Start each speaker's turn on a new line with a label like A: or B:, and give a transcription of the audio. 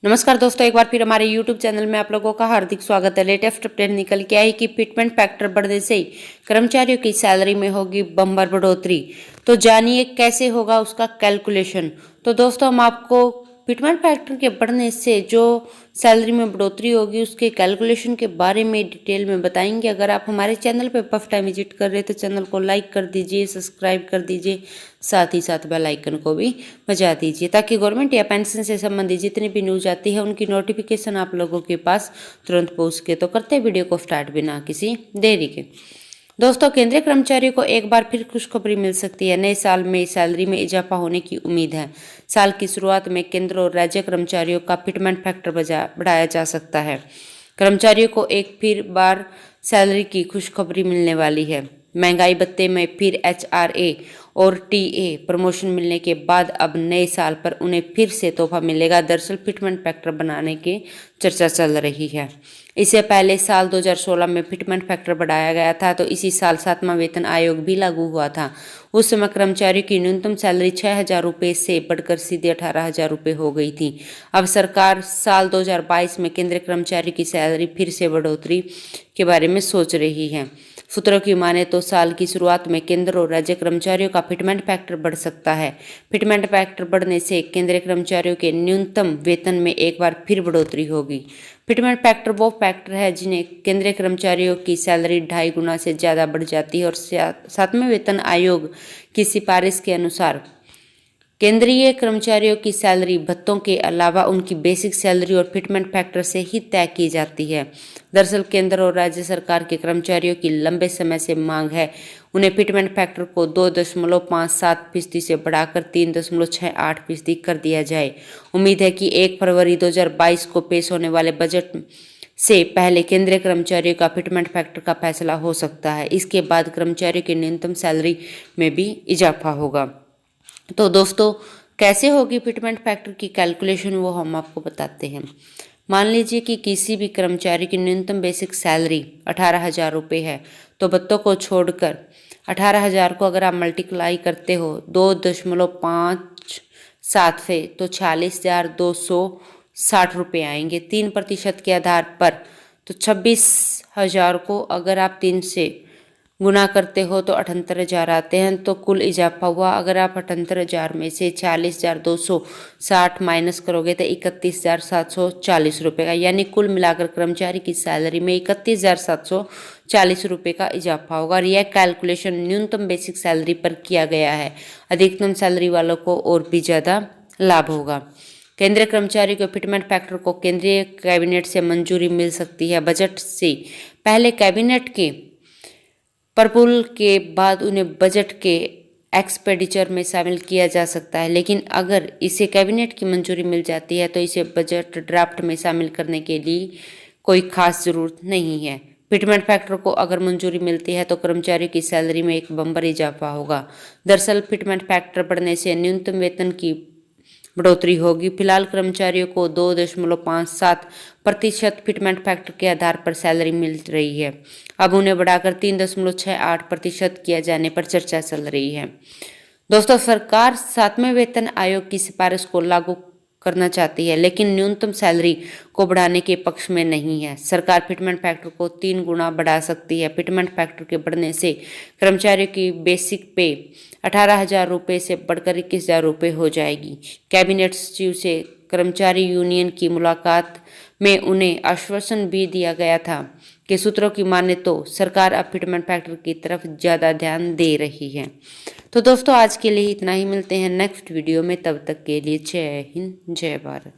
A: नमस्कार दोस्तों, एक बार फिर हमारे YouTube चैनल में आप लोगों का हार्दिक स्वागत है। लेटेस्ट अपडेट निकल के आई कि फिटमेंट फैक्टर बढ़ने से कर्मचारियों की सैलरी में होगी बम्पर बढ़ोतरी। तो जानिए कैसे होगा उसका कैलकुलेशन। तो दोस्तों, हम आपको फिटमेंट फैक्टर के बढ़ने से जो सैलरी में बढ़ोतरी होगी उसके कैलकुलेशन के बारे में डिटेल में बताएंगे। अगर आप हमारे चैनल पर फर्स्ट टाइम विजिट कर रहे हैं तो चैनल को लाइक कर दीजिए, सब्सक्राइब कर दीजिए, साथ ही साथ बेल आइकन को भी बजा दीजिए ताकि गवर्नमेंट या पेंशन से संबंधित जितनी भी न्यूज आती है उनकी नोटिफिकेशन आप लोगों के पास तुरंत पहुंच सके। तो करते हैं वीडियो को स्टार्ट बिना किसी देरी के। दोस्तों, केंद्रीय कर्मचारियों को एक बार फिर खुशखबरी मिल सकती है। नए साल में सैलरी में इजाफा होने की उम्मीद है। साल की शुरुआत में केंद्र और राज्य कर्मचारियों का फिटमेंट फैक्टर बढ़ाया जा सकता है। कर्मचारियों को एक फिर बार सैलरी की खुशखबरी मिलने वाली है। महंगाई भत्ते में फिर HRA और TA प्रमोशन मिलने के बाद अब नए साल पर उन्हें फिर से तोहफा मिलेगा। दरअसल फिटमेंट फैक्टर बनाने की चर्चा चल रही है। इससे पहले साल 2016 में फिटमेंट फैक्टर बढ़ाया गया था, तो इसी साल 7वां वेतन आयोग भी लागू हुआ था। उस समय कर्मचारियों की न्यूनतम सैलरी 6,000 रुपये से बढ़कर सीधे 18,000 रुपये हो गई थी। अब सरकार साल 2022 में केंद्रीय कर्मचारी की सैलरी फिर से बढ़ोतरी के बारे में सोच रही है। सूत्रों की माने तो साल की शुरुआत में केंद्र और राज्य कर्मचारियों का फिटमेंट फैक्टर बढ़ सकता है। फिटमेंट फैक्टर बढ़ने से केंद्रीय कर्मचारियों के न्यूनतम वेतन में एक बार फिर बढ़ोतरी होगी। फिटमेंट फैक्टर वो फैक्टर है जिन्हें केंद्रीय कर्मचारियों की सैलरी 2.5 गुना से ज़्यादा बढ़ जाती है और 7वें वेतन आयोग की सिफारिश के अनुसार केंद्रीय कर्मचारियों की सैलरी भत्तों के अलावा उनकी बेसिक सैलरी और फिटमेंट फैक्टर से ही तय की जाती है। दरअसल केंद्र और राज्य सरकार के कर्मचारियों की लंबे समय से मांग है उन्हें फिटमेंट फैक्टर को 2.57% से बढ़ाकर 3.68% कर दिया जाए। उम्मीद है कि 1 फरवरी 2022 को पेश होने वाले बजट से पहले केंद्रीय कर्मचारियों का फिटमेंट फैक्टर का फैसला हो सकता है। इसके बाद कर्मचारियों की न्यूनतम सैलरी में भी इजाफा होगा। तो दोस्तों, कैसे होगी फिटमेंट फैक्टर की कैलकुलेशन वो हम आपको बताते हैं। मान लीजिए कि किसी भी कर्मचारी की न्यूनतम बेसिक सैलरी 18,000 रुपये है, तो भत्तों को छोड़कर 18,000 को अगर आप मल्टीप्लाई करते हो 2.57 से तो 46,260 रुपये आएंगे। 3% के आधार पर तो 26,000 को अगर आप 3 से गुना करते हो तो 78,000 आते हैं। तो कुल इजाफा हुआ, अगर आप 78,000 में से 40,260 माइनस करोगे तो 31,740 रुपये का, यानी कुल मिलाकर कर्मचारी की सैलरी में 31,740 रुपये का इजाफा होगा। और यह कैलकुलेशन न्यूनतम बेसिक सैलरी पर किया गया है। अधिकतम सैलरी वालों को और भी ज़्यादा लाभ होगा। केंद्रीय कर्मचारी को फिटमेंट फैक्टर को केंद्रीय कैबिनेट से मंजूरी मिल सकती है। बजट से पहले कैबिनेट के प्रपुल के बाद उन्हें बजट के एक्सपेंडिचर में शामिल किया जा सकता है, लेकिन अगर इसे कैबिनेट की मंजूरी मिल जाती है तो इसे बजट ड्राफ्ट में शामिल करने के लिए कोई खास जरूरत नहीं है। फिटमेंट फैक्टर को अगर मंजूरी मिलती है तो कर्मचारियों की सैलरी में एक बम्पर इजाफा होगा। दरअसल फिटमेंट फैक्टर बढ़ने से न्यूनतम वेतन की बढ़ोतरी होगी। फिलहाल कर्मचारियों को 2.57% फिटमेंट फैक्टर के आधार पर सैलरी मिल रही है। अब उन्हें बढ़ाकर 3.68% किया जाने पर चर्चा चल रही है। दोस्तों, सरकार 7वें वेतन आयोग की सिफारिश को लागू करना चाहती है, लेकिन न्यूनतम सैलरी को बढ़ाने के पक्ष में नहीं है। सरकार फिटमेंट फैक्टर को 3 गुना बढ़ा सकती है। फिटमेंट फैक्टर के बढ़ने से कर्मचारियों की बेसिक पे 18,000 रुपये से बढ़कर 21,000 रुपये हो जाएगी। कैबिनेट सचिव से कर्मचारी यूनियन की मुलाकात में उन्हें आश्वासन भी दिया गया था कि सूत्रों की माने तो सरकार अब फिटमेंट फैक्टर की तरफ ज़्यादा ध्यान दे रही है। तो दोस्तों, आज के लिए इतना ही। मिलते हैं नेक्स्ट वीडियो में, तब तक के लिए जय हिंद, जय भारत।